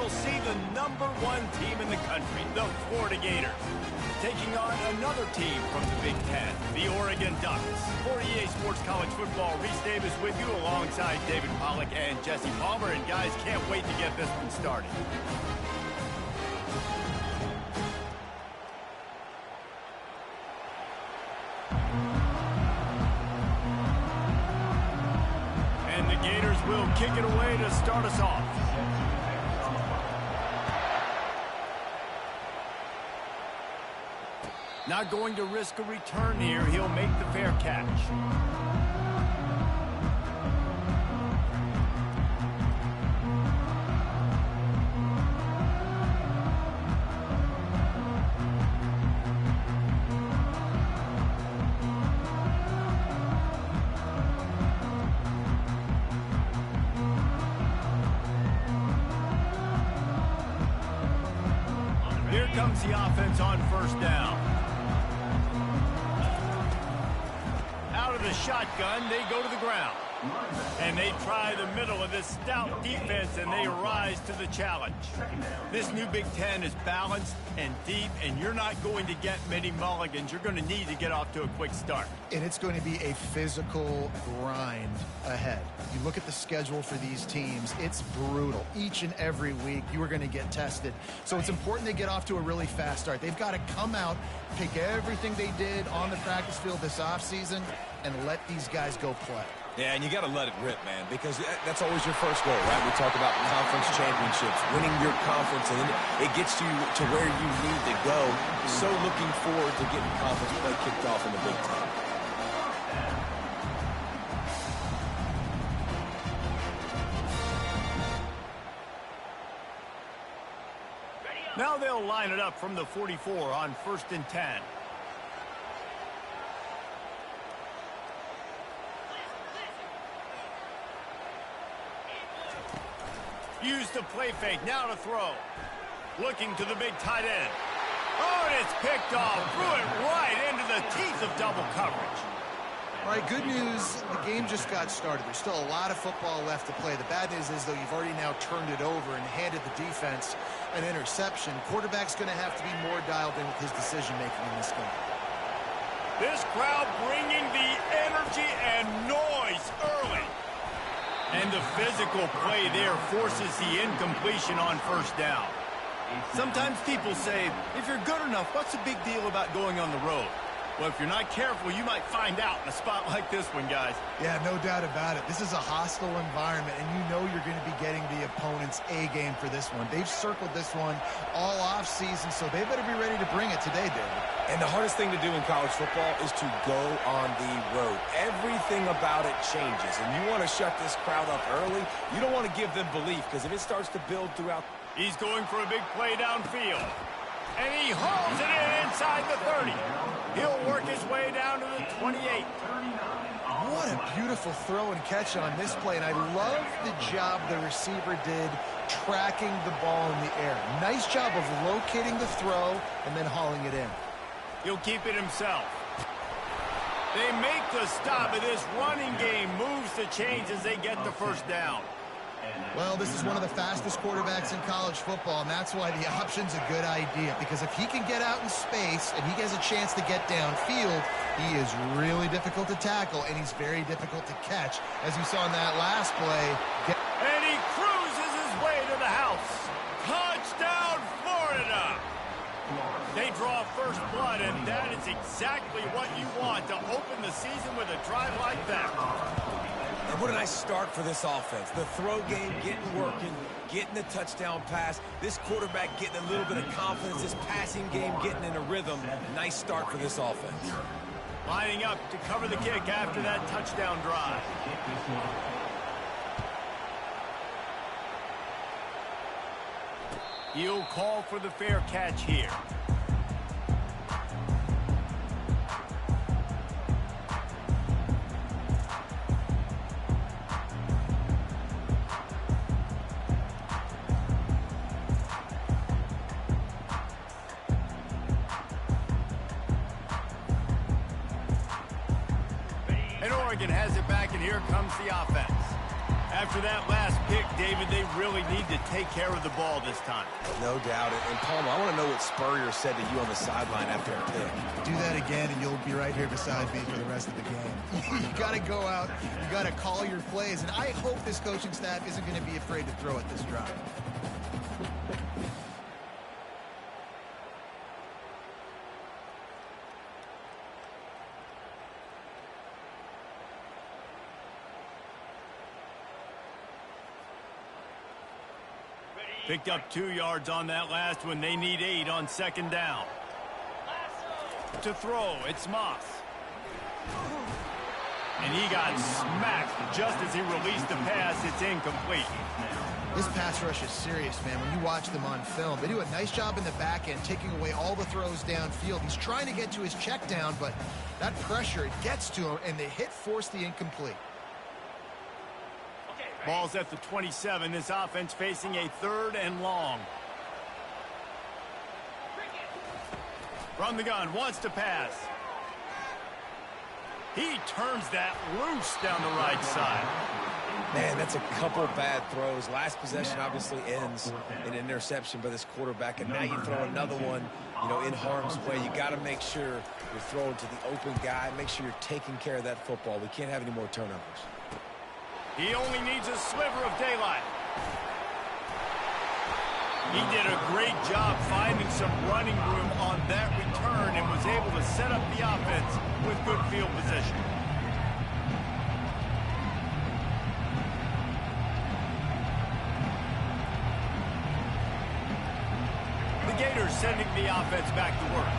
you'll see the #1 team in the country, the Florida Gators, taking on another team from the Big Ten, the Oregon Ducks. For EA Sports College Football, Reese Davis with you alongside David Pollack and Jesse Palmer. And guys, can't wait to get this one started. And the Gators will kick it away to start us off. Not going to risk a return here. He'll make the fair catch. Here comes the offense on first down. Out of the shotgun, they go to the ground. And they try the middle of this stout defense, and they rise to the challenge. This new Big Ten is balanced and deep, and you're not going to get many mulligans. You're going to need to get off to a quick start. And it's going to be a physical grind ahead. You look at the schedule for these teams, it's brutal. Each and every week, you are going to get tested. So it's important they get off to a really fast start. They've got to come out, take everything they did on the practice field this offseason, and let these guys go play. Yeah, and you got to let it rip, man, because that's always your first goal, right? We talk about conference championships, winning your conference, and then it gets you to where you need to go. So looking forward to getting conference play kicked off in the Big Ten. Now they'll line it up from the 44 on 1st and 10. Use the play fake, now to throw. Looking to the big tight end. Oh, and it's picked off. Threw it right into the teeth of double coverage. All right, good news, the game just got started. There's still a lot of football left to play. The bad news is, though, you've already now turned it over and handed the defense an interception. Quarterback's going to have to be more dialed in with his decision-making in this game. This crowd bringing the energy and noise early. And the physical play there forces the incompletion on first down. Sometimes people say, if you're good enough, what's the big deal about going on the road? Well, if you're not careful, you might find out in a spot like this one, guys. Yeah, no doubt about it. This is a hostile environment, and you know you're going to be getting the opponent's A game for this one. They've circled this one all offseason, so they better be ready to bring it today, David. And the hardest thing to do in college football is to go on the road. Everything about it changes, and you want to shut this crowd up early. You don't want to give them belief, because if it starts to build throughout... He's going for a big play downfield. And he hauls it in inside the 30. He'll work his way down to the 28. What a beautiful throw and catch on this play. And I love the job the receiver did tracking the ball in the air. Nice job of locating the throw and then hauling it in. He'll keep it himself. They make the stop, and this running game moves the chains as they get the first down. Well, this is one of the fastest quarterbacks in college football, and that's why the option's a good idea. Because if he can get out in space and he has a chance to get downfield, he is really difficult to tackle, and he's very difficult to catch. As you saw in that last play. And he cruises his way to the house. Touchdown, Florida! They draw first blood, and that is exactly what you want to open the season with a drive like that. And what a nice start for this offense. The throw game getting working, getting the touchdown pass. This quarterback getting a little bit of confidence. This passing game getting in a rhythm. Nice start for this offense. Lining up to cover the kick after that touchdown drive. He'll call for the fair catch here. And Oregon has it back, and here comes the offense. After that last pick, David, they really need to take care of the ball this time. No doubt. And Palmer, I want to know what Spurrier said to you on the sideline after a pick. Do that again, and you'll be right here beside me for the rest of the game. You got to go out. You got to call your plays. And I hope this coaching staff isn't going to be afraid to throw at this drive. Picked up 2 yards on that last one. They need 8 on second down. To throw, it's Moss. And he got smacked just as he released the pass. It's incomplete. This pass rush is serious, man. When you watch them on film, they do a nice job in the back end, taking away all the throws downfield. He's trying to get to his check down, but that pressure, it gets to him, and the hit forced the incomplete. Ball's at the 27. This offense facing a 3rd and long. From the gun, wants to pass. He turns that loose down the right side. Man, that's a couple bad throws. Last possession obviously ends in an interception by this quarterback, and now you throw another one, in harm's way. You got to make sure you're throwing to the open guy. Make sure you're taking care of that football. We can't have any more turnovers. He only needs a sliver of daylight. He did a great job finding some running room on that return and was able to set up the offense with good field position. The Gators sending the offense back to work.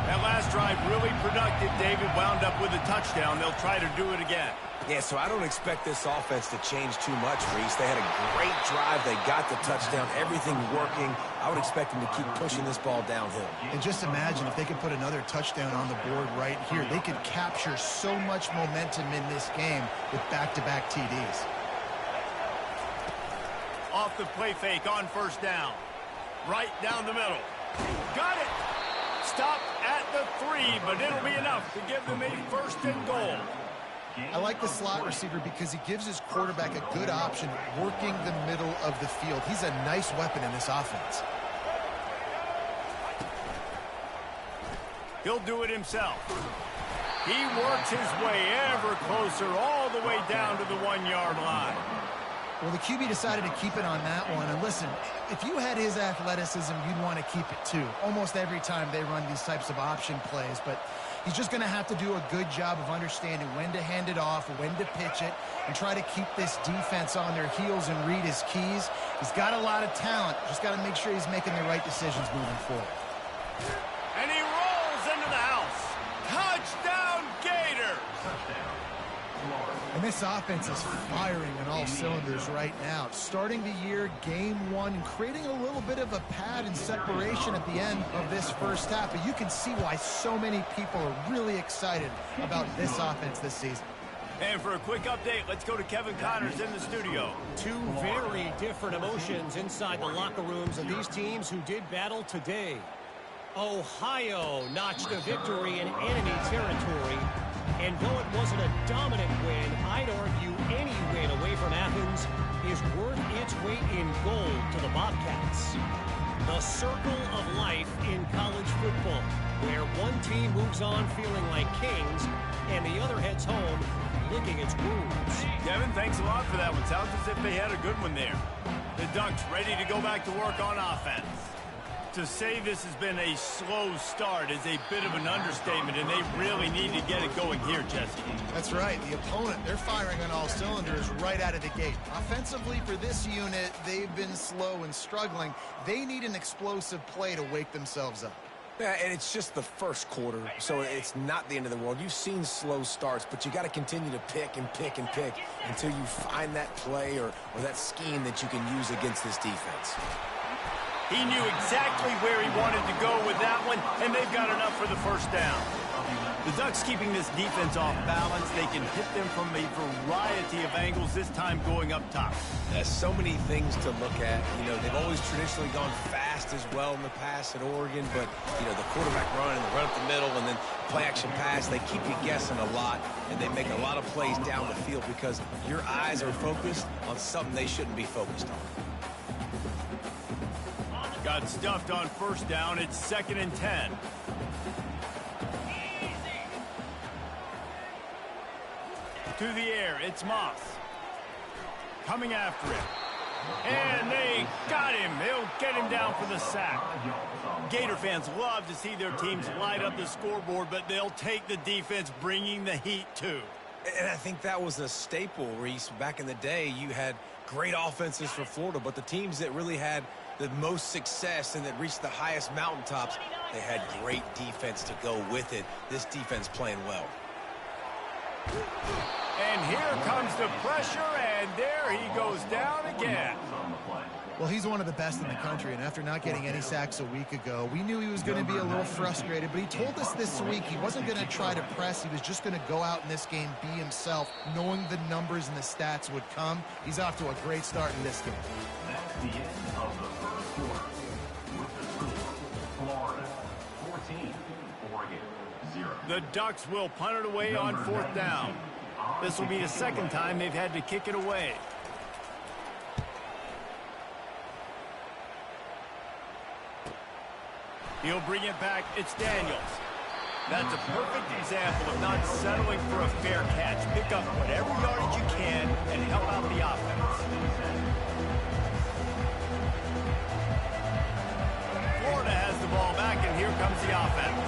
That last drive really productive. David wound up with a touchdown. They'll try to do it again. Yeah, so I don't expect this offense to change too much, Reese. They had a great drive. They got the touchdown. Everything working. I would expect them to keep pushing this ball downhill. And just imagine if they could put another touchdown on the board right here. They could capture so much momentum in this game with back-to-back TDs. Off the play fake on first down. Right down the middle. Got it. Stop at the 3, but it'll be enough to give them a 1st and goal. I like the slot receiver because he gives his quarterback a good option working the middle of the field. He's a nice weapon in this offense. He'll do it himself. He works his way ever closer all the way down to the 1-yard line. Well, the QB decided to keep it on that one. And listen, if you had his athleticism, you'd want to keep it too. Almost every time they run these types of option plays. But he's just going to have to do a good job of understanding when to hand it off, when to pitch it, and try to keep this defense on their heels and read his keys. He's got a lot of talent. Just got to make sure he's making the right decisions moving forward. And he rolls into the house. Touchdown, Gators! And this offense is firing on all cylinders right now. Starting the year, game 1, and creating a little bit of a pad and separation at the end of this first half. But you can see why so many people are really excited about this offense this season. And for a quick update, let's go to Kevin Connors in the studio. 2 very different emotions inside the locker rooms of these teams who did battle today. Ohio notched a victory in enemy territory. And though it wasn't a dominant win, I'd argue any win away from Athens is worth its weight in gold to the Bobcats. The circle of life in college football, where one team moves on feeling like kings and the other heads home licking its wounds. Devin, thanks a lot for that one. Sounds as if they had a good one there. The Ducks ready to go back to work on offense. To say this has been a slow start is a bit of an understatement, and they really need to get it going here, Jesse. That's right. The opponent, they're firing on all cylinders right out of the gate. Offensively, for this unit, they've been slow and struggling. They need an explosive play to wake themselves up. Yeah, and it's just the first quarter, so it's not the end of the world. You've seen slow starts, but you got to continue to pick and pick and pick until you find that play or that scheme that you can use against this defense. He knew exactly where he wanted to go with that one, and they've got enough for the first down. The Ducks keeping this defense off balance. They can hit them from a variety of angles, this time going up top. There's so many things to look at. You know, they've always traditionally gone fast as well in the past at Oregon, but, you know, the quarterback run and the run up the middle and then play-action pass, they keep you guessing a lot, and they make a lot of plays down the field because your eyes are focused on something they shouldn't be focused on. Got stuffed on first down. It's 2nd and 10. To the air, it's Moss. Coming after him. And they got him. They'll get him down for the sack. Gator fans love to see their teams light up the scoreboard, but they'll take the defense bringing the heat too. And I think that was a staple, Reese. Back in the day, you had great offenses for Florida, but the teams that really had the most success and that reached the highest mountaintops, they had great defense to go with it. This defense playing well. And here comes the pressure, and there he goes down again. Well, he's one of the best in the country, and after not getting any sacks a week ago, we knew he was going to be a little frustrated, but he told us this week he wasn't going to try to press. He was just going to go out in this game, be himself, knowing the numbers and the stats would come. He's off to a great start in this game. That's the end of the first quarter. With the score, Florida 14, Oregon 0. The Ducks will punt it away on 4th down. This will be the second time they've had to kick it away. He'll bring it back. It's Daniels. That's a perfect example of not settling for a fair catch. Pick up whatever yardage you can and help out the offense. Florida has the ball back, and here comes the offense.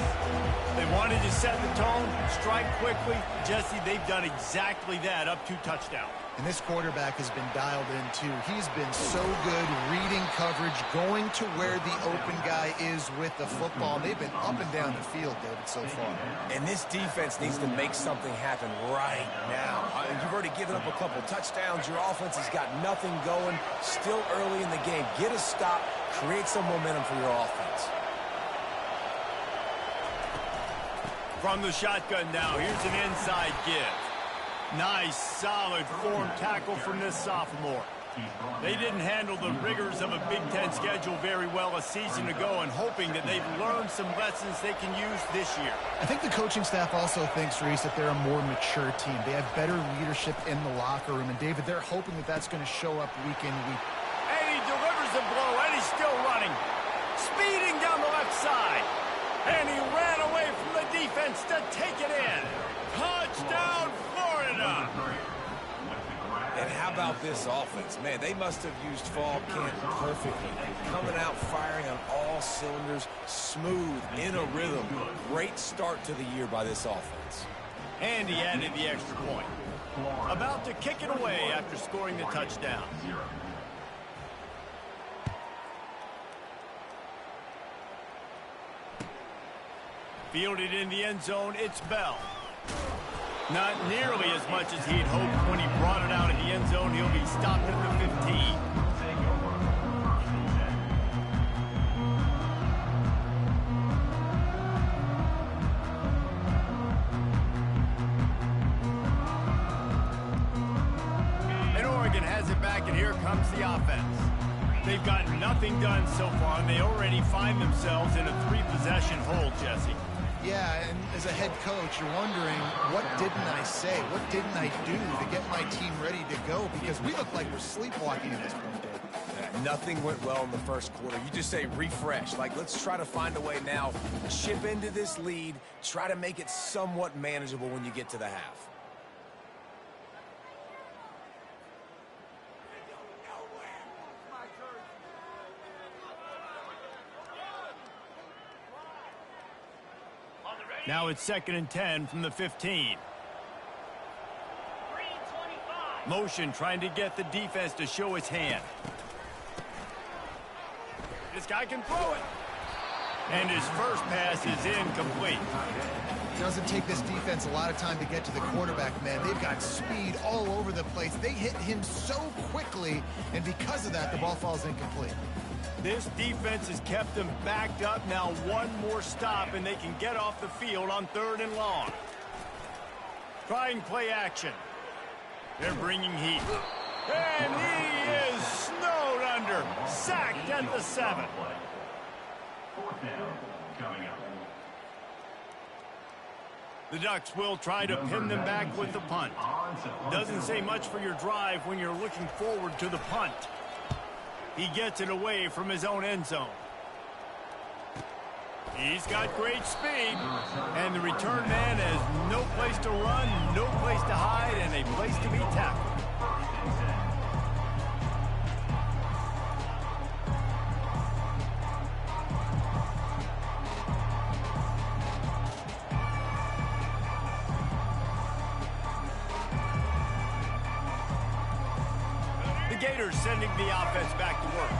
They wanted to set the tone, strike quickly. Jesse, they've done exactly that, up 2 touchdowns. And this quarterback has been dialed in, too. He's been so good reading coverage, going to where the open guy is with the football. They've been up and down the field, David, so far. And this defense needs to make something happen right now. You've already given up a couple touchdowns. Your offense has got nothing going. Still early in the game. Get a stop. Create some momentum for your offense. From the shotgun now, here's an inside give. Nice, solid form tackle from this sophomore. They didn't handle the rigors of a Big Ten schedule very well a season ago, and hoping that they've learned some lessons they can use this year. I think the coaching staff also thinks, Reese, that they're a more mature team. They have better leadership in the locker room. And, David, they're hoping that that's going to show up week in, week. And he delivers a blow, and he's still running. Speeding down the left side. And he ran away from the defense to take it in. Touchdown, Florida! And how about this offense? Man, they must have used fall camp perfectly. Coming out firing on all cylinders, smooth, in a rhythm. Great start to the year by this offense. And he added the extra point. About to kick it away after scoring the touchdown. Fielded in the end zone, it's Bell. Not nearly as much as he'd hoped when he brought it out of the end zone. He'll be stopped at the 15. And Oregon has it back, and here comes the offense. They've got nothing done so far, and they already find themselves in a 3-possession hole, Jesse. Yeah, and as a head coach, you're wondering, what didn't I say? What didn't I do to get my team ready to go? Because we look like we're sleepwalking at this point, Dave. Yeah, nothing went well in the first quarter. You just say refresh. Like, let's try to find a way now. Chip into this lead. Try to make it somewhat manageable when you get to the half. Now it's 2nd and 10 from the 15. Motion trying to get the defense to show his hand. This guy can throw it. And his first pass is incomplete. It doesn't take this defense a lot of time to get to the quarterback, man. They've got speed all over the place. They hit him so quickly, and because of that, the ball falls incomplete. This defense has kept them backed up. Now one more stop, and they can get off the field on 3rd and long. Trying play action. They're bringing heat. And he is snowed under. Sacked at the 7. 4th down coming up. The Ducks will try to pin them back with the punt. Doesn't say much for your drive when you're looking forward to the punt. He gets it away from his own end zone. He's got great speed, and the return man has no place to run, no place to hide, and a place to be tackled. Gators sending the offense back to work.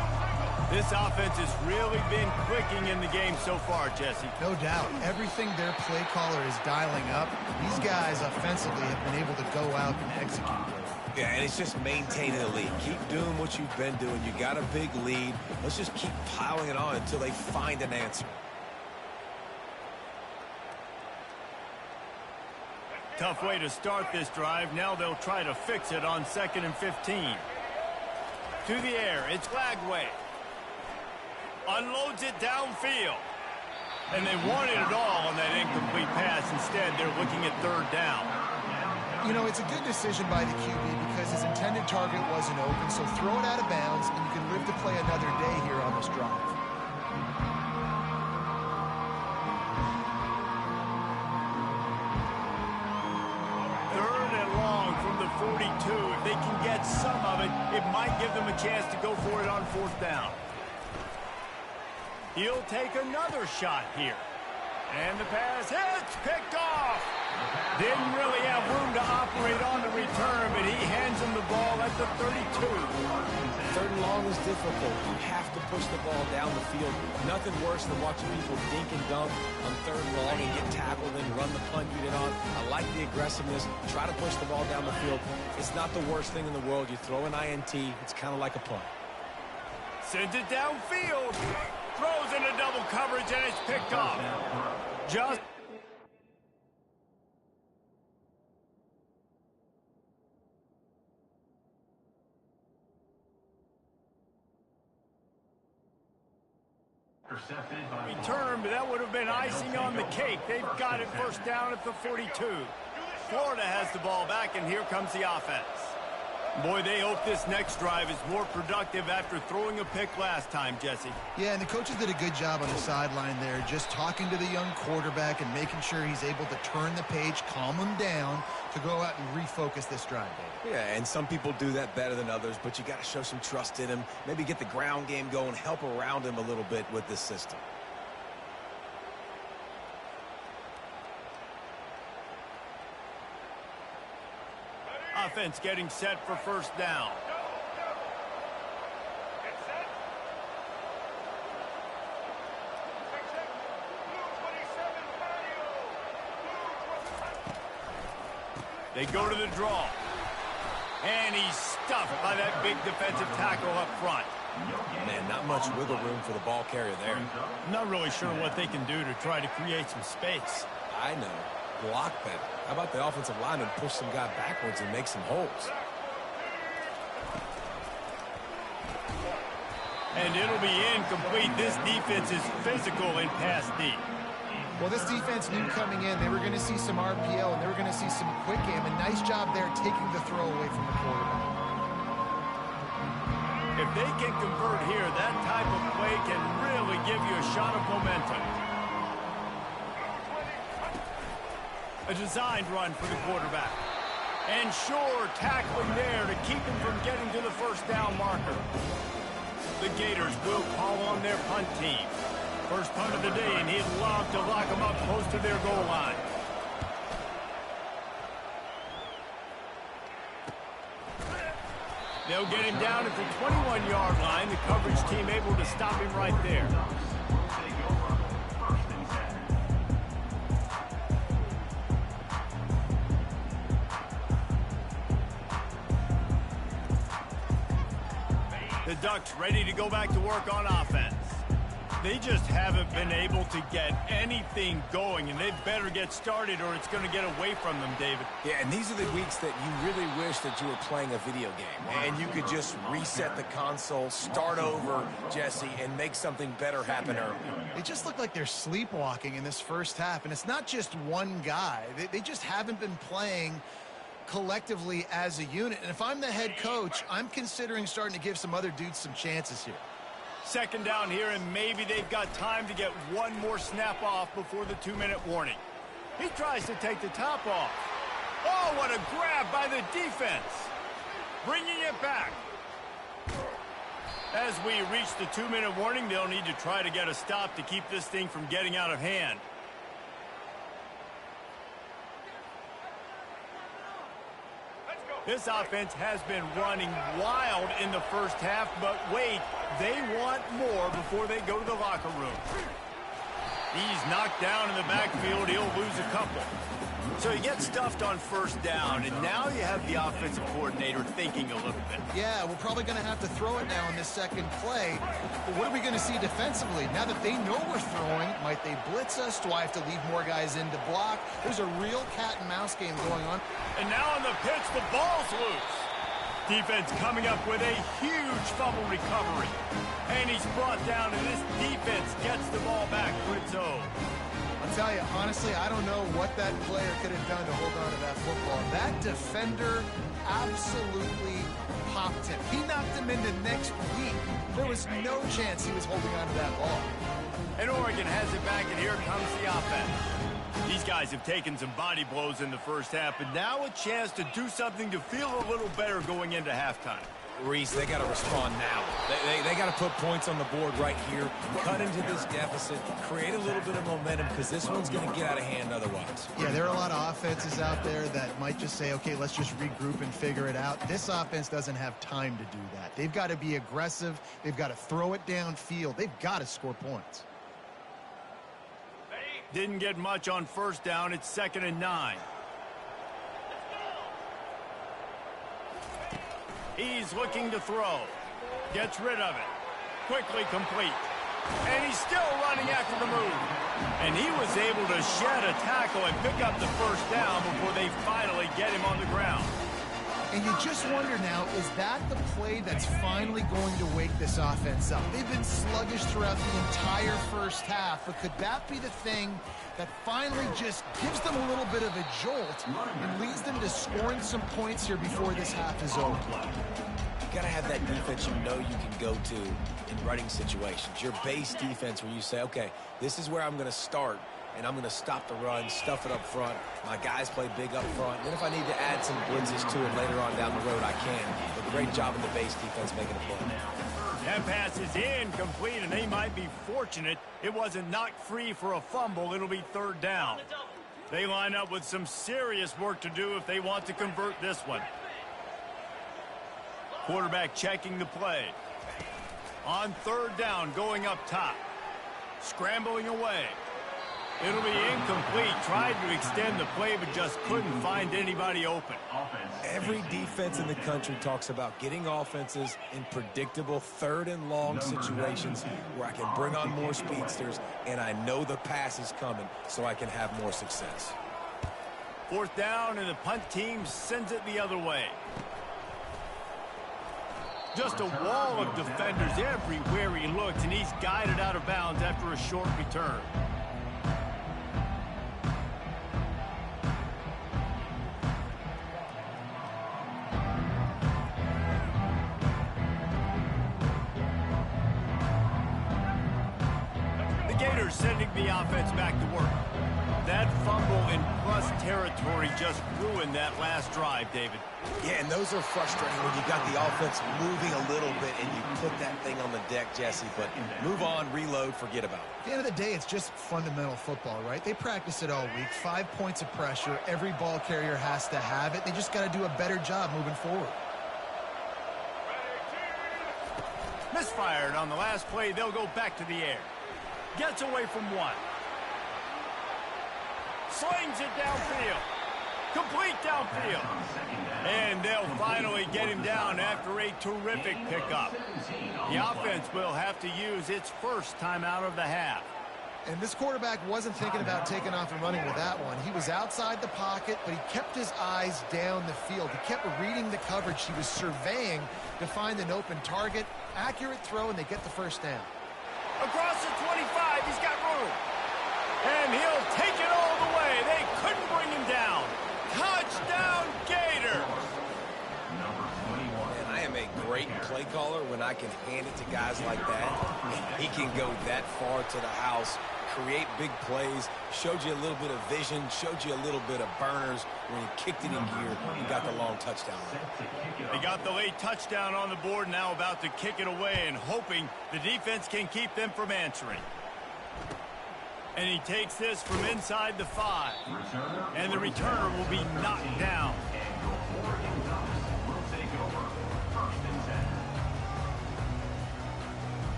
This offense has really been clicking in the game so far, Jesse. No doubt. Everything their play caller is dialing up, these guys offensively have been able to go out and execute with. Yeah, and it's just maintaining the lead. Keep doing what you've been doing. You got a big lead. Let's just keep piling it on until they find an answer. Tough way to start this drive. Now they'll try to fix it on 2nd and 15. To the air, it's Lagway. Unloads it downfield. And they wanted it all on that incomplete pass. Instead, they're looking at 3rd down. You know, it's a good decision by the QB because his intended target wasn't open, so throw it out of bounds, and you can live to play another day here on this drive. From the 42, if they can get some of it, it might give them a chance to go for it on 4th down. He'll take another shot here. And the pass hits, picked off. Didn't really have room to operate on the return, but he hands him the ball at the 32. 3rd and long is difficult. You have to push the ball down the field. Nothing worse than watching people dink and dunk on 3rd and long and get tackled and run the punt unit on. I like the aggressiveness. Try to push the ball down the field. It's not the worst thing in the world. You throw an INT, it's kind of like a punt. Sends it downfield. Throws into double coverage, and it's picked off. Just return, but that would have been icing on the cake. They've got it 1st down at the 42. Florida has the ball back, and here comes the offense. Boy, they hope this next drive is more productive after throwing a pick last time, Jesse. Yeah, and the coaches did a good job on the sideline there, just talking to the young quarterback and making sure he's able to turn the page, calm him down, to go out and refocus this drive, David. Yeah, and some people do that better than others, but you got to show some trust in him. Maybe get the ground game going, help around him a little bit with this system. Offense getting set for 1st down. They go to the draw. And he's stuffed by that big defensive tackle up front. Man, not much wiggle room for the ball carrier there. I'm not really sure what they can do to try to create some space. I know. Block better. How about the offensive lineman push some guy backwards and make some holes? And it'll be incomplete. This defense is physical in pass deep. Well, this defense knew coming in they were going to see some RPO and they were going to see some quick game. A nice job there taking the throw away from the quarterback. If they can convert here, that type of play can really give you a shot of momentum. A designed run for the quarterback. And sure, tackling there to keep him from getting to the 1st down marker. The Gators will call on their punt team. First punt of the day, and he'd love to lock them up close to their goal line. They'll get him down at the 21-yard line. The coverage team able to stop him right there. The Ducks ready to go back to work on offense. They just haven't been able to get anything going, and they better get started or it's going to get away from them, David. Yeah, and these are the weeks that you really wish that you were playing a video game and you could just reset the console, start over, Jesse, and make something better happen early. They just look like they're sleepwalking in this first half, and it's not just one guy. They just haven't been playing collectively as a unit. And if I'm the head coach, I'm considering starting to give some other dudes some chances here. Second down here, and maybe they've got time to get one more snap off before the 2-minute warning. He tries to take the top off. Oh, what a grab by the defense. Bringing it back. As we reach the 2-minute warning, they'll need to try to get a stop to keep this thing from getting out of hand. This offense has been running wild in the first half, but wait, they want more before they go to the locker room. He's knocked down in the backfield. He'll lose a couple. So he gets stuffed on first down, and now you have the offensive coordinator thinking a little bit. Yeah, we're probably going to have to throw it now in this second play. But what are we going to see defensively? Now that they know we're throwing, might they blitz us? Do I have to leave more guys in to block? There's a real cat-and-mouse game going on. And now on the pitch, the ball's loose. Defense coming up with a huge fumble recovery. And he's brought down, and this defense gets the ball back for its own. I'll tell you, honestly, I don't know what that player could have done to hold on to that football. That defender absolutely popped him. He knocked him into next week. There was no chance he was holding on to that ball. And Oregon has it back, and here comes the offense. These guys have taken some body blows in the first half, but now a chance to do something to feel a little better going into halftime. Reese, they got to respond now. They got to put points on the board right here, cut into this deficit, create a little bit of momentum, because this one's going to get out of hand otherwise. Yeah, there are a lot of offenses out there that might just say, okay, let's just regroup and figure it out. This offense doesn't have time to do that. They've got to be aggressive. They've got to throw it downfield. They've got to score points. Didn't get much on first down. It's 2nd and 9. He's looking to throw. Gets rid of it. Quickly complete. And he's still running after the move. And he was able to shed a tackle and pick up the first down before they finally get him on the ground. And you just wonder now, is that the play that's finally going to wake this offense up? They've been sluggish throughout the entire first half, but could that be the thing that finally just gives them a little bit of a jolt and leads them to scoring some points here before this half is over? You got to have that defense you know you can go to in running situations. Your base defense where you say, okay, this is where I'm going to start, and I'm going to stop the run, stuff it up front. My guys play big up front. And then if I need to add some blitzes to it later on down the road, I can. But great job in the base defense making a play. That pass is incomplete, and they might be fortunate it wasn't knocked free for a fumble. It'll be 3rd down. They line up with some serious work to do if they want to convert this one. Quarterback checking the play. On 3rd down, going up top. Scrambling away. It'll be incomplete. Tried to extend the play, but just couldn't find anybody open. Every defense in the country talks about getting offenses in predictable 3rd and long situations where I can bring on more speedsters, and I know the pass is coming, so I can have more success. 4th down, and the punt team sends it the other way. Just a wall of defenders everywhere he looks, and he's guided out of bounds after a short return. Gators sending the offense back to work. That fumble in plus territory just ruined that last drive, David. Yeah, and those are frustrating when you got the offense moving a little bit and you put that thing on the deck, Jesse. But move on, reload, forget about it. At the end of the day, it's just fundamental football, right? They practice it all week. 5 points of pressure. Every ball carrier has to have it. They just got to do a better job moving forward. Misfired on the last play. They'll go back to the air. Gets away from one. Slings it downfield. Complete downfield. And they'll finally get him down after a terrific pickup. The offense will have to use its first timeout of the half. And this quarterback wasn't thinking about taking off and running with that one. He was outside the pocket, but he kept his eyes down the field. He kept reading the coverage. He was surveying to find an open target. Accurate throw, and they get the first down. Across the 25, he's got room. And he'll take it all the way. They couldn't bring him down. Touchdown, Gators! Man, I am a great play caller when I can hand it to guys like that. He can go that far to the house, create big plays, showed you a little bit of vision, showed you a little bit of burners when he kicked it in gear and got the long touchdown. They got the late touchdown on the board, now about to kick it away and hoping the defense can keep them from answering. And he takes this from inside the 5. And the returner will be knocked down.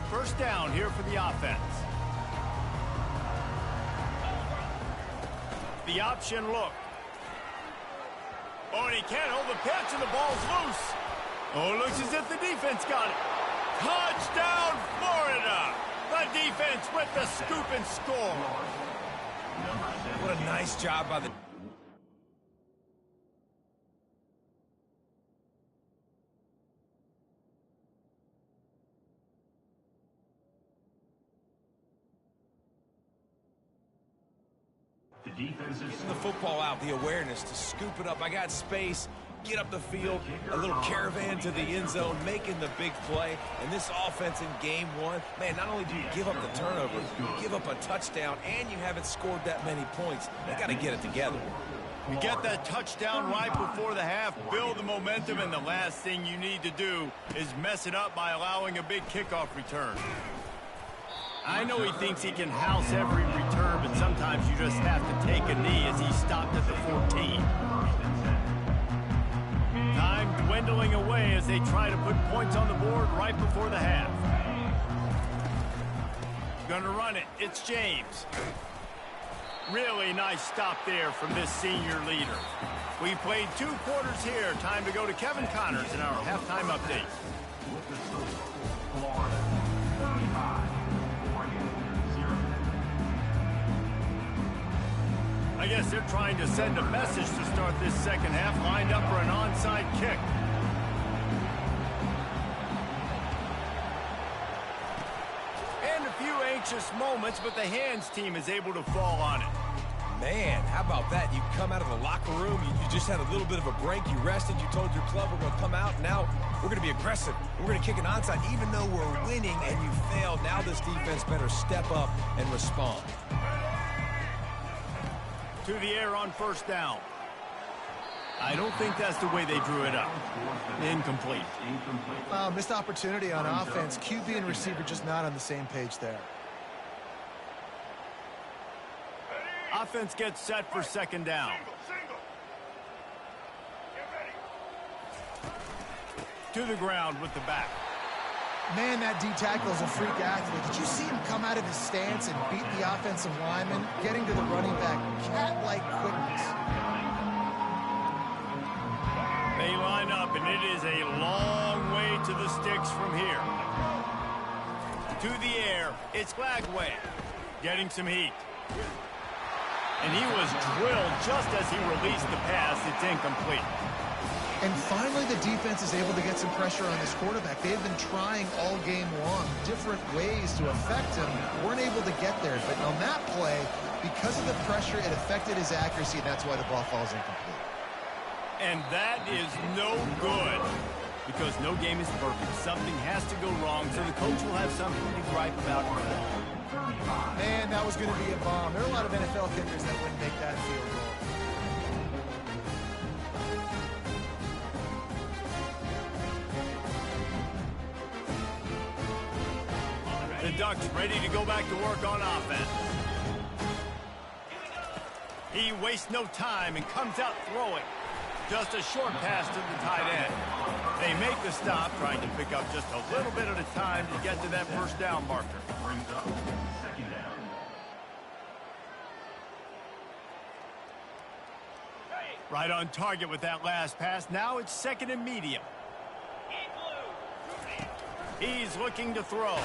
First down here for the offense. The option look. Oh, and he can't hold the pitch, and the ball's loose. Oh, it looks as if the defense got it. Touchdown, Florida! The defense with the scoop and score. What a nice job by the... Getting the football out, the awareness to scoop it up. I got space, get up the field, a little caravan to the end zone, making the big play. And this offense in game 1, man, not only do you give up the turnover, you give up a touchdown, and you haven't scored that many points. You got to get it together. You get that touchdown right before the half, build the momentum, and the last thing you need to do is mess it up by allowing a big kickoff return. I know he thinks he can house every return, but sometimes you just have to take a knee as he stopped at the 14. Time dwindling away as they try to put points on the board right before the half. Gonna run it. It's James. Really nice stop there from this senior leader. We played 2 quarters here. Time to go to Kevin Connors in our halftime update. I guess they're trying to send a message to start this second half, lined up for an onside kick. And a few anxious moments, but the hands team is able to fall on it. Man, how about that? You come out of the locker room, you just had a little bit of a break, you rested, you told your club we're going to come out, and now we're going to be aggressive. We're going to kick an onside, even though we're winning and you failed. Now this defense better step up and respond. To the air on first down. I don't think that's the way they drew it up. Incomplete. Missed opportunity on offense. QB and receiver just not on the same page there. Offense gets set for second down. To the ground with the back. Man, that D-tackle is a freak athlete. Did you see him come out of his stance and beat the offensive lineman, getting to the running back? Cat-like quickness. They line up, and it is a long way to the sticks from here. To the air, it's Glagway, getting some heat. And he was drilled just as he released the pass. It's incomplete. And finally, the defense is able to get some pressure on this quarterback. They've been trying all game long, different ways to affect him. Weren't able to get there. But on that play, because of the pressure, it affected his accuracy, and that's why the ball falls incomplete. And that is no good. Because no game is perfect. Something has to go wrong, so the coach will have something to gripe about. Man, that was going to be a bomb. There are a lot of NFL kickers that wouldn't make that field goal. The Ducks ready to go back to work on offense. He wastes no time and comes out throwing. Just a short pass to the tight end. They make the stop, trying to pick up just a little bit at a time to get to that first down marker. Brings up second down. Right on target with that last pass. Now it's second and medium. He's looking to throw.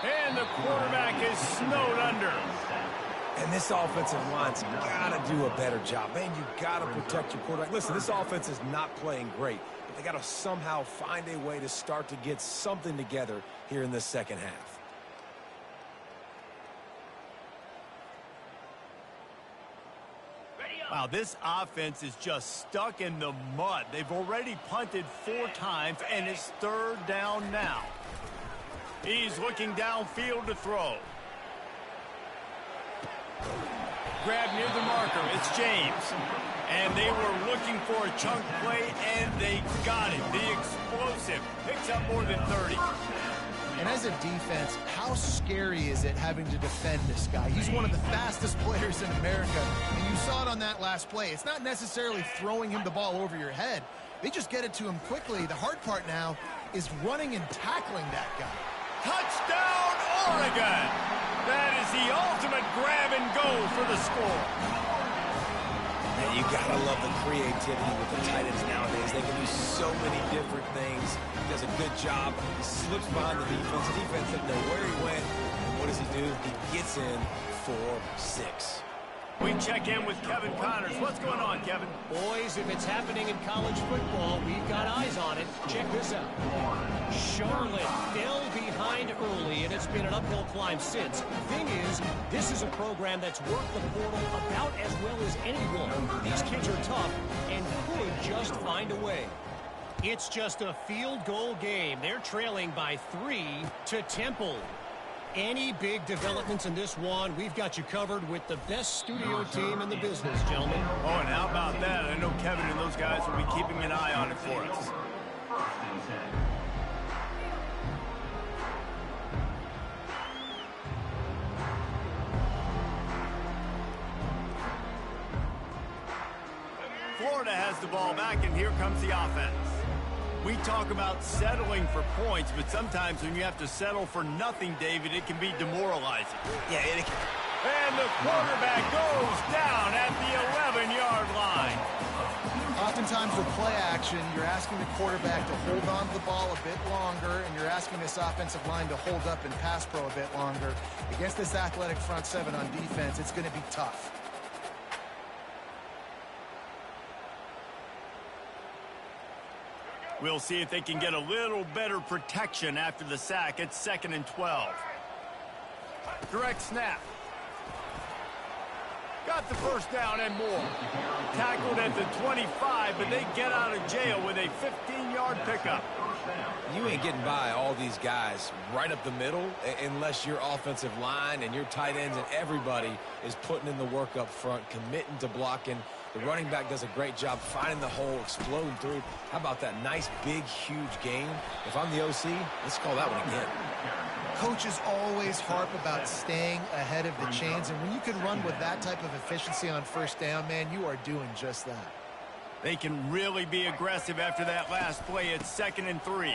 And the quarterback is snowed under. And this offensive line's got to do a better job. Man, you got to protect your quarterback. Listen, this offense is not playing great, but they got to somehow find a way to start to get something together here in the second half. Wow, this offense is just stuck in the mud. They've already punted 4 times, and it's third down now. He's looking downfield to throw. Grab near the marker. It's James. And they were looking for a chunk play, and they got it. The explosive picks up more than 30. And as a defense, how scary is it having to defend this guy? He's one of the fastest players in America, and you saw it on that last play. It's not necessarily throwing him the ball over your head. They just get it to him quickly. The hard part now is running and tackling that guy. Touchdown, Oregon! That is the ultimate grab and go for the score. Man, you gotta love the creativity with the tight ends nowadays. They can do so many different things. He does a good job. He slips behind the defense. The defense doesn't know where he went. And what does he do? He gets in for 6. We check in with Kevin Connors. What's going on, Kevin? Boys, if it's happening in college football, we've got eyes on it. Check this out. Charlotte fell behind early, and it's been an uphill climb since. Thing is, this is a program that's worked the portal about as well as anyone. These kids are tough and could just find a way. It's just a field goal game. They're trailing by 3 to Temple. Any big developments in this one, we've got you covered with the best studio team in the business, gentlemen. Oh, and how about that? I know Kevin and those guys will be keeping an eye on it for us. First and 10. Florida has the ball back, and here comes the offense. We talk about settling for points, but sometimes when you have to settle for nothing, David, it can be demoralizing. Yeah, it can. And the quarterback goes down at the 11-yard line. Oftentimes with play action, you're asking the quarterback to hold on to the ball a bit longer, and you're asking this offensive line to hold up in pass pro a bit longer. Against this athletic front 7 on defense, it's going to be tough. We'll see if they can get a little better protection after the sack. It's 2nd and 12. Direct snap. Got the first down and more. Tackled at the 25, but they get out of jail with a 15-yard pickup. You ain't getting by all these guys right up the middle unless your offensive line and your tight ends and everybody is putting in the work up front, committing to blocking. The running back does a great job finding the hole, exploding through. How about that nice, big, huge gain? If I'm the OC, let's call that one again. Coaches always harp about staying ahead of the chains, and when you can run with that type of efficiency on first down, man, you are doing just that. They can really be aggressive after that last play. It's 2nd and 3.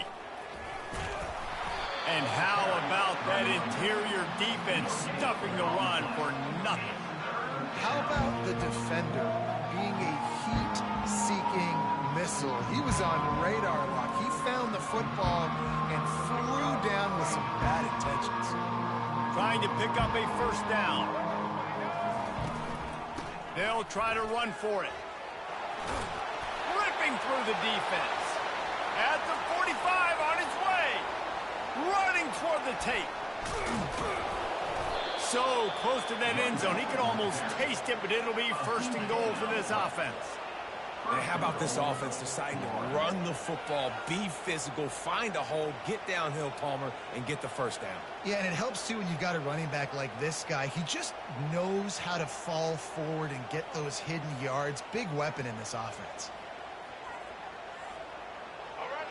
And how about that interior defense stuffing the run for nothing? How about the defender being a heat-seeking missile? He was on radar lock. He found the football and flew down with some bad intentions. Trying to pick up a first down. They'll try to run for it. Ripping through the defense. At the 45 on his way. Running toward the tape. So close to that end zone. He could almost taste it, but it'll be 1st and goal for this offense. And how about this offense deciding to run the football, be physical, find a hole, get downhill, Palmer, and get the first down? Yeah, and it helps, too, when you've got a running back like this guy. He just knows how to fall forward and get those hidden yards. Big weapon in this offense.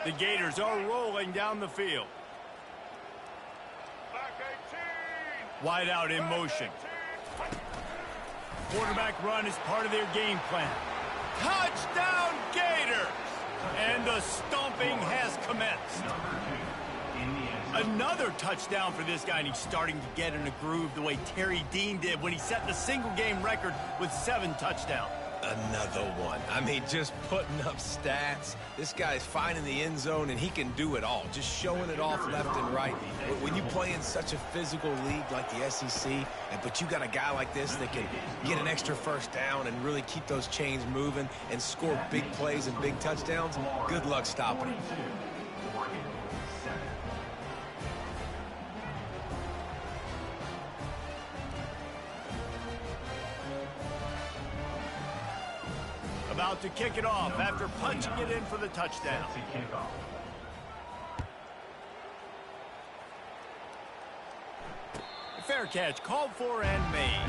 The Gators are rolling down the field. Wide out in motion. Quarterback run is part of their game plan. Touchdown, Gators! And the stomping has commenced. Another touchdown for this guy, and he's starting to get in a groove the way Terry Dean did when he set the single-game record with 7 touchdowns. Another one. I mean, just putting up stats. This guy's finding the end zone, and he can do it all. Just showing it off left and right. But when you play in such a physical league like the SEC, but you got a guy like this that can get an extra first down and really keep those chains moving and score big plays and big touchdowns, good luck stopping him. About to kick it off after punching it in for the touchdown. Fair catch called for and made.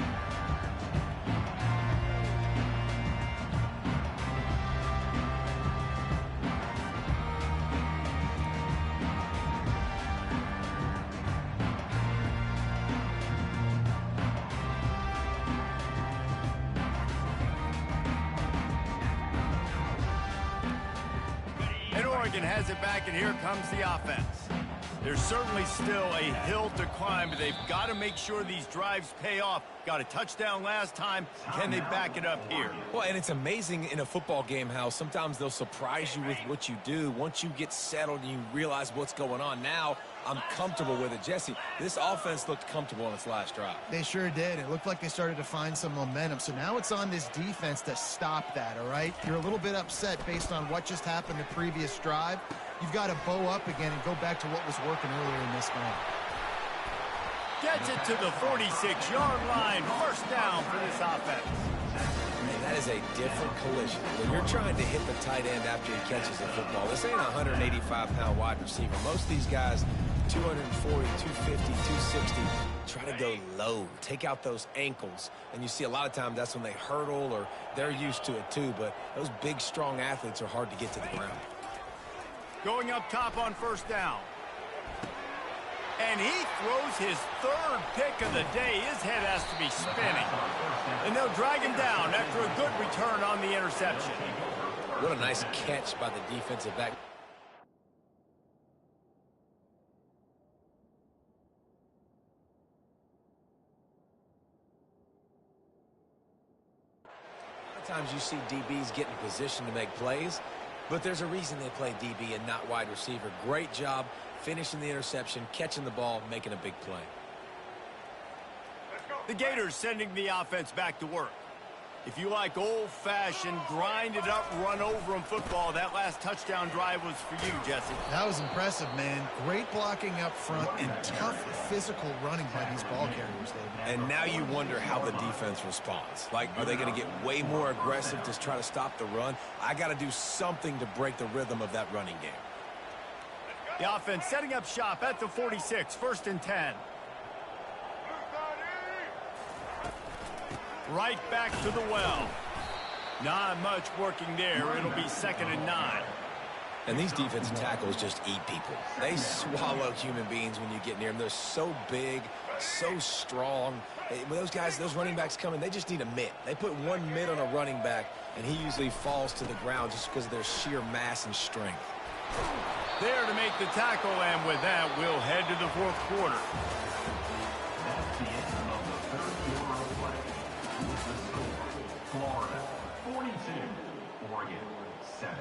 Oregon has it back, and here comes the offense. There's certainly still a hill to climb, but they've got to make sure these drives pay off. Got a touchdown last time. Can they back it up here? Well, and it's amazing in a football game how sometimes they'll surprise you with what you do. Once you get settled and you realize what's going on, now I'm comfortable with it. Jesse, this offense looked comfortable on its last drive. They sure did. It looked like they started to find some momentum. So now it's on this defense to stop that, all right? You're a little bit upset based on what just happened the previous drive. You've got to bow up again and go back to what was working earlier in this game. Gets it to the 46-yard line. First down for this offense. Man, that is a different collision. When you're trying to hit the tight end after he catches the football, this ain't a 185-pound wide receiver. Most of these guys, 240, 250, 260, try to go low, take out those ankles. And you see a lot of times that's when they hurdle or they're used to it too. But those big, strong athletes are hard to get to the ground. Going up top on first down. And he throws his 3rd pick of the day. His head has to be spinning. And they'll drag him down after a good return on the interception. What a nice catch by the defensive back. Sometimes you see DBs get in position to make plays, but there's a reason they play DB and not wide receiver. Great job finishing the interception, catching the ball, making a big play. The Gators sending the offense back to work. If you like old-fashioned, grind-it-up, run-over-'em football, that last touchdown drive was for you, Jesse. That was impressive, man. Great blocking up front and tough physical running by these ball carriers, David. And now you wonder how the defense responds. Like, are they going to get way more aggressive to try to stop the run? I got to do something to break the rhythm of that running game. The offense setting up shop at the 46, 1st and 10. Right back to the well. Not much working there. It'll be 2nd and 9. And these defensive tackles just eat people. They swallow human beings when you get near them. They're so big, so strong. When those guys, those running backs come in, they just need a mitt. They put one mitt on a running back, and he usually falls to the ground just because of their sheer mass and strength. There to make the tackle, and with that, we'll head to the 4th quarter. That's the end of the 3rd quarter of play. With the score, Florida 42, Oregon 7.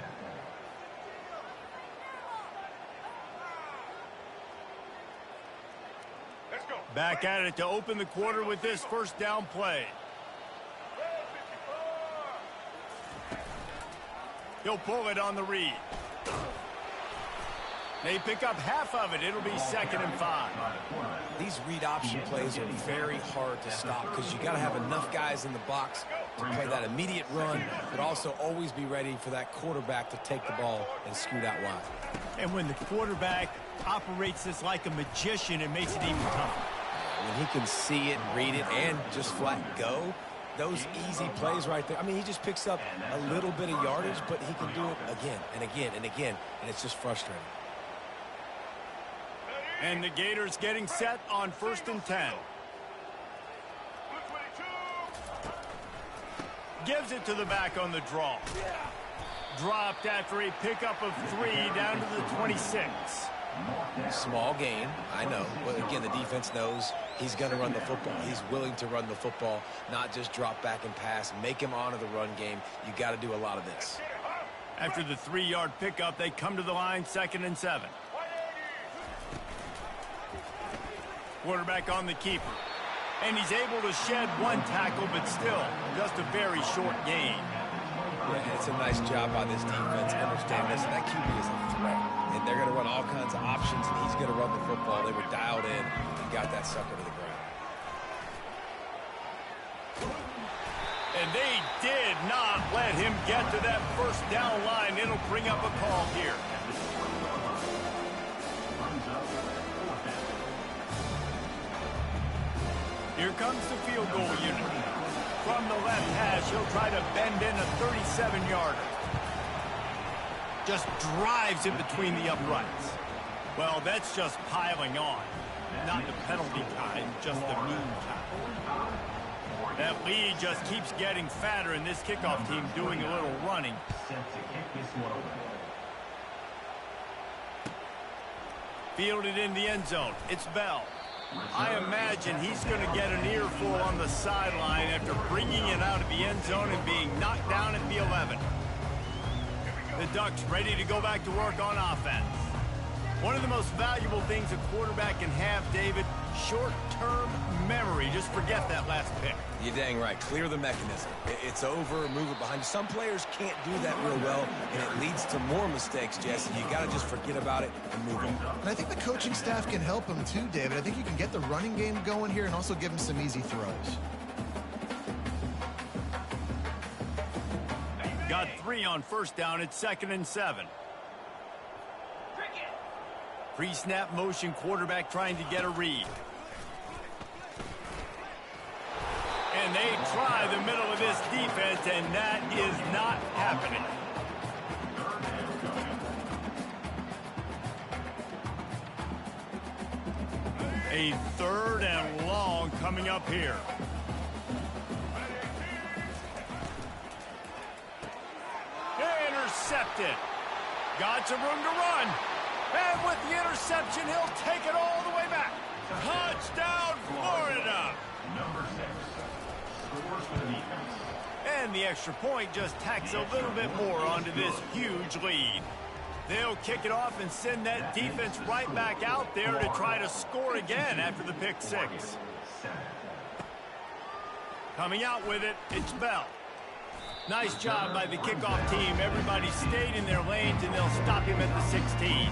Back at it to open the quarter with this first down play. He'll pull it on the read. They pick up half of it. It'll be 2nd and 5. These read option plays are very hard to stop because you got to have enough guys in the box to play that immediate run, but also always be ready for that quarterback to take the ball and scoot out wide. And when the quarterback operates this like a magician, it makes it even tougher. When he can see it, read it, and just flat go, those easy plays right there. I mean, he just picks up a little bit of yardage, but he can do it again and again and again, and it's just frustrating. And the Gators getting set on 1st and 10. Gives it to the back on the draw. dropped after a pickup of 3 down to the 26. Small gain, I know. But again, the defense knows he's going to run the football. He's willing to run the football, not just drop back and pass. Make him honor the run game. You got to do a lot of this. After the 3-yard pickup, they come to the line, 2nd and 7. Quarterback on the keeper. And he's able to shed 1 tackle, but still, just a very short gain. Yeah, it's a nice job by this defense. Understand this, that QB is a threat. And they're going to run all kinds of options, and he's going to run the football. They were dialed in and got that sucker to the ground. And they did not let him get to that first down line. It'll bring up a call here. Here comes the field goal unit. From the left hash, he'll try to bend in a 37-yarder. Just drives it between the uprights. Well, that's just piling on. Not the penalty kind, just the mean kind. That lead just keeps getting fatter, and this kickoff team doing a little running. Fielded in the end zone. It's Bell. I imagine he's going to get an earful on the sideline after bringing it out of the end zone and being knocked down at the 11. The Ducks ready to go back to work on offense. One of the most valuable things a quarterback can have, David, short-term memory. Just forget that last pick. You're dang right. Clear the mechanism. It's over, move it behind you. Some players can't do that real well, and it leads to more mistakes, Jesse. You got to just forget about it and move on. And I think the coaching staff can help him too, David. I think you can get the running game going here and also give him some easy throws. Got 3 on first down. It's 2nd and 7. Pre-snap motion, quarterback trying to get a read. And they try the middle of this defense, and that is not happening. A 3rd and long coming up here. Intercepted. Got some room to run. And with the interception, he'll take it all the way back. Touchdown, Florida. Number 6 scores for the defense. And the extra point just tacks a little bit more onto this huge lead. They'll kick it off and send that defense right back out there to try to score again after the pick 6. Coming out with it, it's Bell. Nice job by the kickoff team. Everybody stayed in their lanes, and they'll stop him at the 16.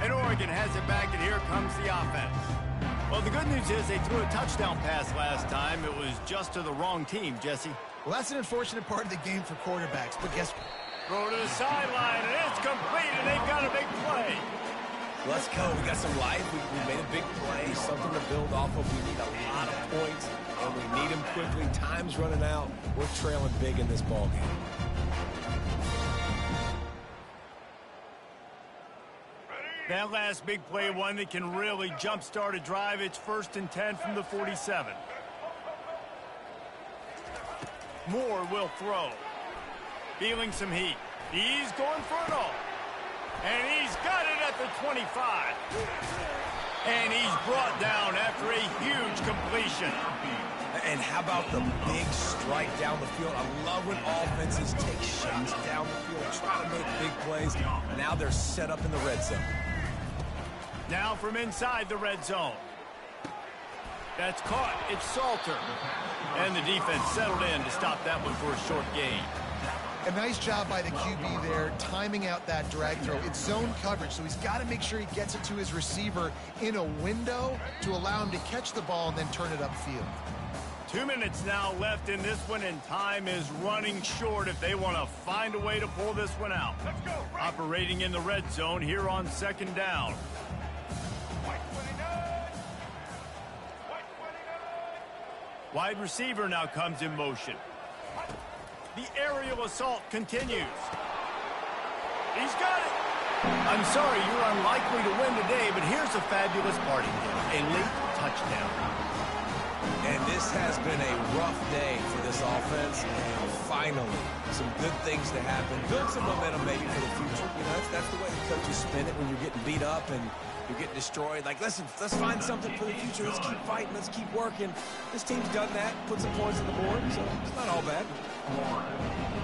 And Oregon has it back, and here comes the offense. Well, the good news is they threw a touchdown pass last time. It was just to the wrong team, Jesse. Well, that's an unfortunate part of the game for quarterbacks, but guess what? Throw to the sideline, and it's complete, and they've got a big play. Let's go. We got some life. We made a big play, something to build off of. We need a lot of points, and we need them quickly. Time's running out. We're trailing big in this ballgame. That last big play, one that can really jumpstart a drive. It's 1st and 10 from the 47. Moore will throw. Feeling some heat. He's going for it all. And he's got it at the 25. And he's brought down after a huge completion. And how about the big strike down the field? I love when offenses take shots down the field, try to make big plays. Now they're set up in the red zone. Now from inside the red zone. That's caught. It's Salter. And the defense settled in to stop that one for a short gain. A nice job by the QB there, timing out that drag throw. It's zone coverage, so he's got to make sure he gets it to his receiver in a window to allow him to catch the ball and then turn it upfield. 2 minutes now left in this one, and time is running short if they want to find a way to pull this one out. Let's go. Operating in the red zone here on 2nd down. Wide receiver now comes in motion. The aerial assault continues. He's got it. I'm sorry you're unlikely to win today, but here's a fabulous party gift. A late touchdown. And this has been a rough day for this offense. And finally, some good things to happen. Build some momentum maybe for the future. You know, that's the way the coaches spin it when you're getting beat up and you're getting destroyed. Like, listen, let's find something for the future. Let's keep fighting. Let's keep working. This team's done that. Put some points on the board, so it's not all bad.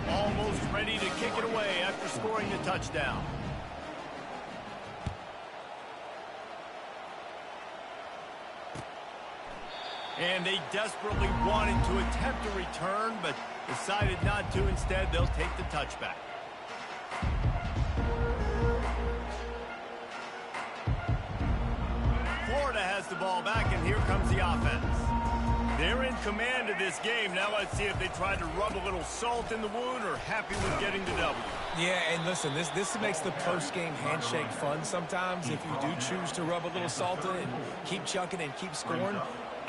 Almost ready to kick it away after scoring the touchdown. And they desperately wanted to attempt a return, but decided not to. Instead, they'll take the touchback. Florida has the ball back, and here comes the offense. They're in command of this game. Now let's see if they try to rub a little salt in the wound or happy with getting the W. Yeah, and listen, this makes the post-game handshake fun sometimes. If you do choose to rub a little salt in it and keep chucking and keep scoring,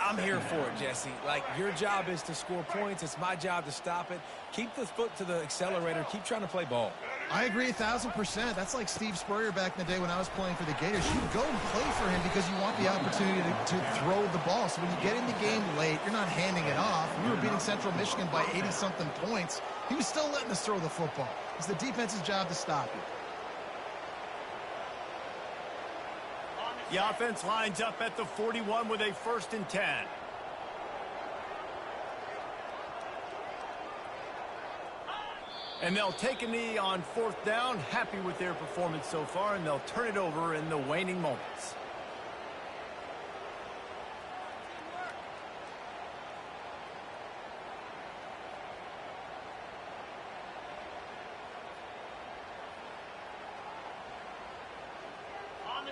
I'm here for it, Jesse. Like, your job is to score points. It's my job to stop it. Keep the foot to the accelerator. Keep trying to play ball. I agree 1,000%. That's like Steve Spurrier back in the day when I was playing for the Gators. You go and play for him because you want the opportunity to throw the ball. So when you get in the game late, you're not handing it off. We were beating Central Michigan by 80-something points. He was still letting us throw the football. It's the defense's job to stop you. The offense lines up at the 41 with a 1st and 10. And they'll take a knee on 4th down. Happy with their performance so far, and they'll turn it over in the waning moments.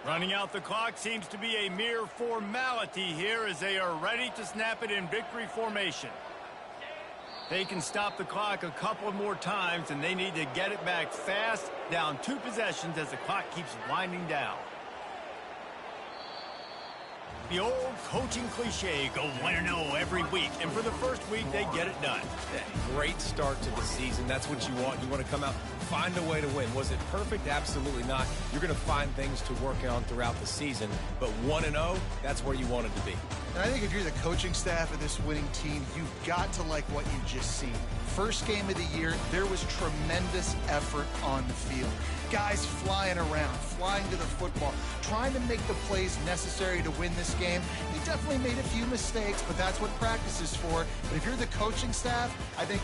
Running out the clock seems to be a mere formality here as they are ready to snap it in victory formation. They can stop the clock a couple more times, and they need to get it back fast, down 2 possessions as the clock keeps winding down. The old coaching cliche, go 1-0 every week, and for the first week, they get it done. Yeah, great start to the season. That's what you want. You want to come out, find a way to win. Was it perfect? Absolutely not. You're going to find things to work on throughout the season, but 1-0, that's where you want it to be. And I think if you're the coaching staff of this winning team, you've got to like what you've just seen. First game of the year, there was tremendous effort on the field. Guys flying around, flying to the football, trying to make the plays necessary to win this game. You definitely made a few mistakes, but that's what practice is for. But if you're the coaching staff, I think